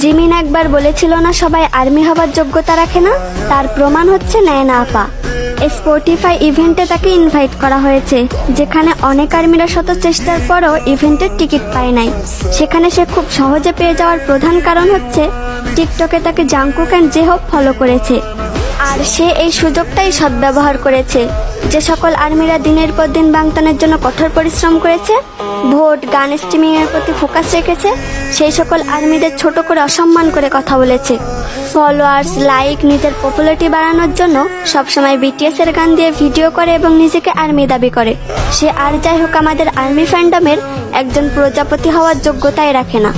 Jimin একবার বলেছিল না সবাই আর্মি হবার যোগ্যতা রাখে না, তার প্রমাণ হচ্ছে নায়না আপা। স্পটিফাই ইভেন্টে তাকে ইনভাইট করা হয়েছে, যেখানে অনেক আর্মিরা শত চেষ্টার পরও ইভেন্টের টিকিট পায় নাই। সেখানে সে খুব সহজে পেয়ে যাওয়ার প্রধান কারণ হচ্ছে টিকটকে তাকে জাংকুক অ্যান্ড জেহোপ ফলো করেছে। আর সে এই সুযোগটাই সদ্ব্যবহার করেছে। যে সকল আর্মিরা দিনের পর দিন বাংতানের জন্য কঠোর পরিশ্রম করেছে, ভোট, গান স্ট্রিমিং এর প্রতি ফোকাস রেখেছে, সেই সকল আর্মিদের ছোট করে অসম্মান করে কথা বলেছে। ফলোয়ার্স, লাইক, নিজের পপুলারিটি বাড়ানোর জন্য সবসময় বিটিএস এর গান দিয়ে ভিডিও করে এবং নিজেকে আর্মি দাবি করে। সে আর যাই হোক আমাদের আর্মি ফ্যান্ডমের একজন প্রজাপতি হওয়ার যোগ্যতাই রাখে না।